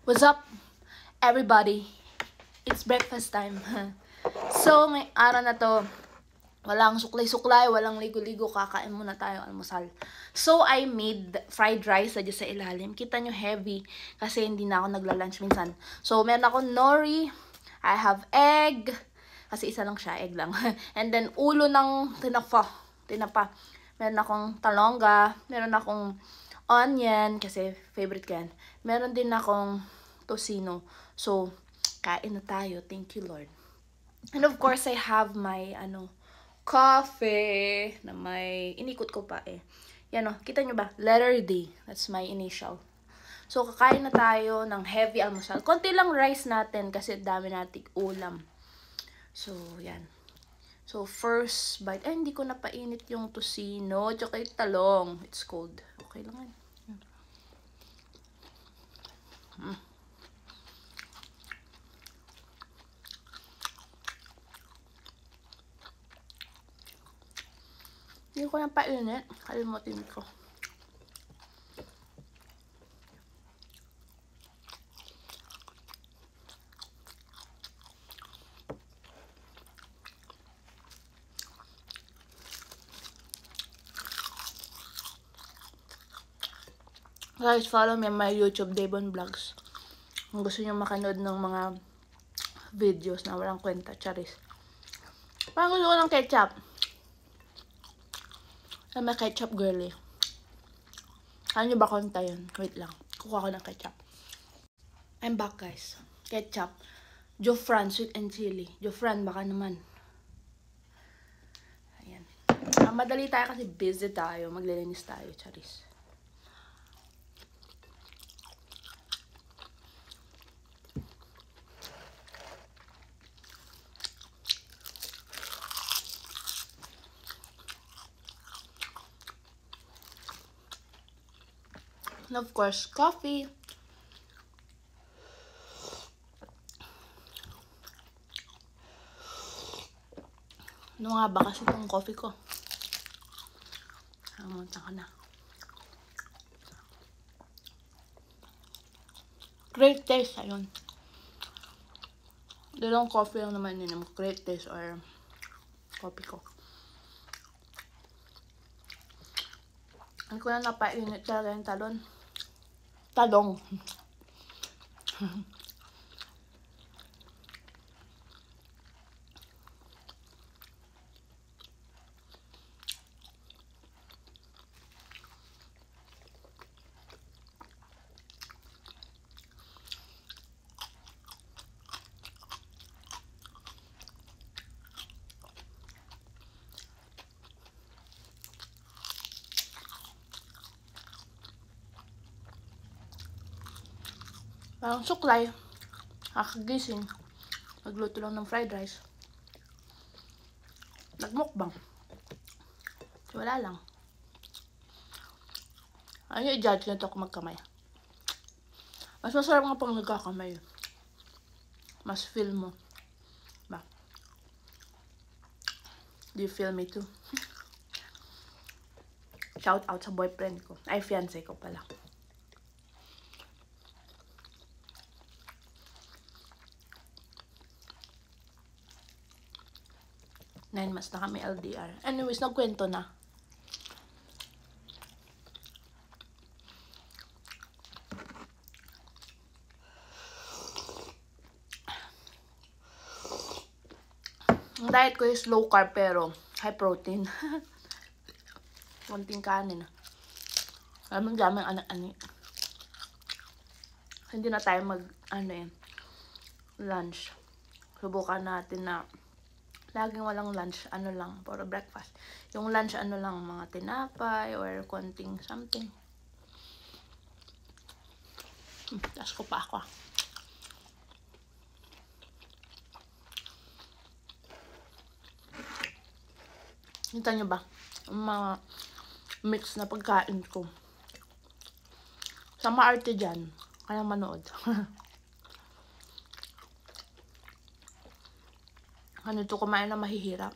What's up, everybody? It's breakfast time. So, ngayong araw na to, walang suklay-suklay, walang ligo-ligo, kakain muna tayo almusal. So, I made fried rice na dyan sa ilalim. Kita nyo heavy kasi hindi na ako nagla-lunch minsan. So, meron ako nori, I have egg, kasi isa lang siya, egg lang. And then, ulo ng tinapa. Meron akong talongga, meron akong onion, kasi favorite ko yan. Meron din akong tocino. So, kain na tayo. Thank you, Lord. And of course, I have my, coffee, na may, inikot ko pa eh. Yan o, kita nyo ba? Letter D. That's my initial. So, kakain na tayo ng heavy almusal. Konti lang rice natin kasi dami nating ulam. So, yan. So, first bite. Ay, hindi ko napainit yung tocino. Tsaka yung talong. It's cold. Okay lang yan. Hindi ko na painit. Kalimutin ko. Guys, follow me on my YouTube, Devon Vlogs. Kung gusto nyo makanood ng mga videos na walang kwenta, charis. Parang gusto ko ng ketchup. Na may ketchup girly. Ano nyo ba konta yun? Wait lang. Kukuha ko ng ketchup. I'm back, guys. Ketchup. Jofran, sweet and chili. Jofran, baka naman. Ayan. Madali tayo kasi busy tayo. Maglilinis tayo, charis. And of course, coffee. Ano nga ba kasi itong coffee ko? Hamunta ka na. Great taste, ayun. Dalawang coffee lang naman yun. Great taste or coffee ko. Ano ko na napainit talaga yung talon. Talong. Parang suklay. Kakagising. Magluto lang ng fried rice. Nagmukbang. Wala lang. Ano yung i-judge nito kung magkamay? Mas masarap nga pang nagkakamay. Mas feel mo. Ba? Do you feel me too? Shout out sa boyfriend ko. Ay, fiancé ko pala. Nine months na kami LDR. Anyways, nagkwento na. Ang diet ko is low carb pero high protein. Konting kanin. Alam mo, daming anak-ani. Hindi na tayo lunch. Subukan natin na laging walang lunch, lang, for breakfast. Yung lunch, lang, mga tinapay or konting something. Tas ko pa ako. Kita nyo ba? Yung mga mix na pagkain ko. Sa maarte dyan, kaya manood. Ganito kumain na mahihirap.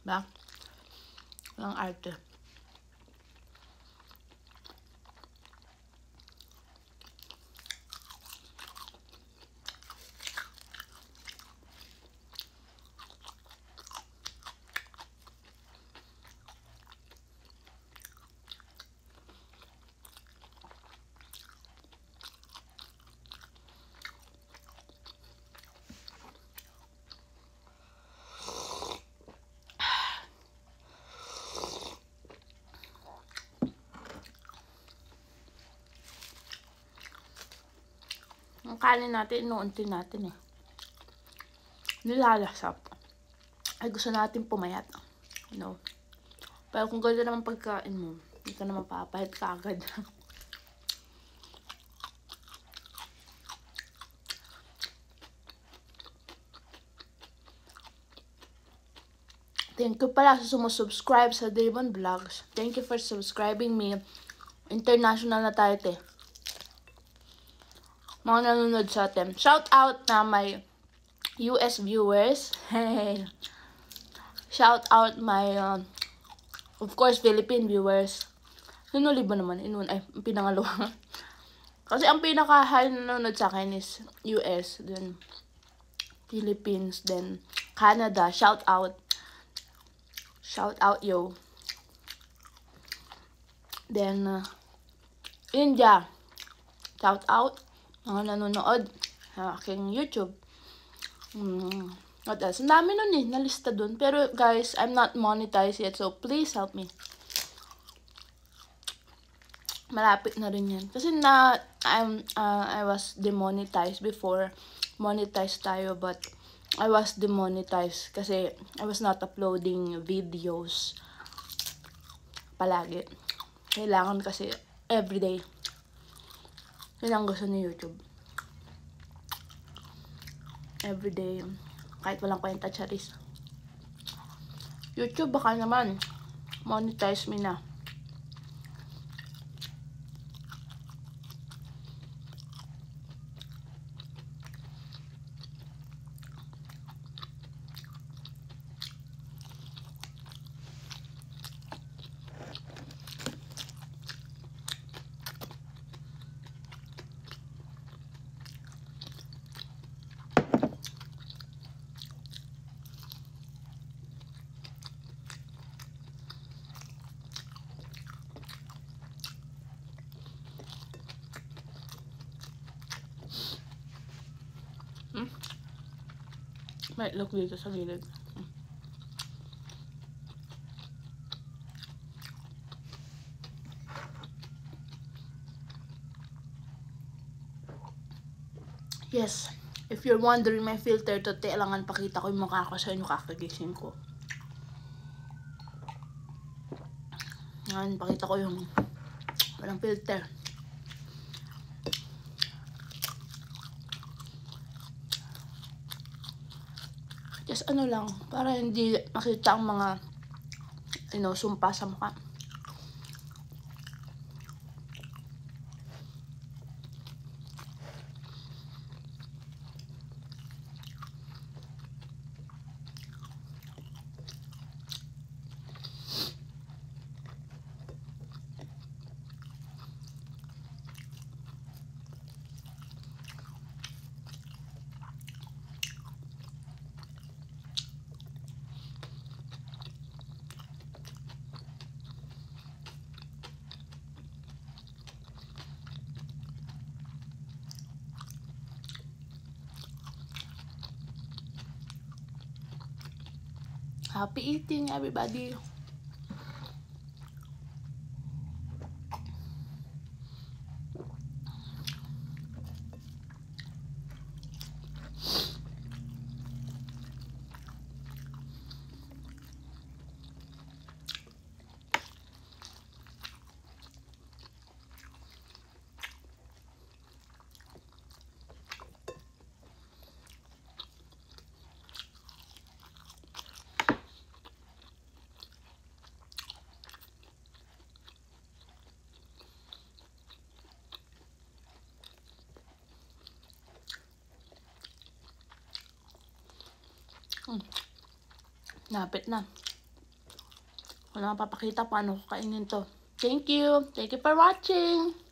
Ba? Walang arte. Ang kanin natin, inuunti natin eh. Nilalasap. Ay, gusto natin pumayat. No. Pero kung ganda naman pagkain mo, hindi ka naman papahit ka agad. Thank you pala sa sumusubscribe sa Devon Vlogs. Thank you for subscribing me. International na tayo, te. Mga nanonood sa atin. Shout out na my US viewers. Hey. Shout out my, of course, Philippine viewers. Sinuli ba naman? Ay, pinangalawa. Kasi ang pinaka-high nanonood sa akin is US, then Philippines, then Canada. Shout out. Shout out, yo. Then, India. Shout out. Mga nanonood sa aking YouTube. What else? Ang dami nun eh, nalista dun. Pero guys, I'm not monetized yet, so please help me. Malapit na rin yan. Kasi I was demonetized before. Monetized tayo, but I was demonetized kasi I was not uploading videos palagi. Kailangan kasi everyday. Yun ang gusto ni YouTube. Everyday. Kahit walang kwenta, charis. YouTube, baka naman monetize me na. May look dito sa gilid. Yes, if you're wondering my filter to, kailangan pakita ko yung mukha ko sa inyo kakagising ko. Ngayon, pakita ko yung walang filter. Just ano lang, para hindi makita ang mga, sumpa sa mukha. Happy eating, everybody! Napit na. Wala papakita paano ko kainin to. Thank you. Thank you for watching.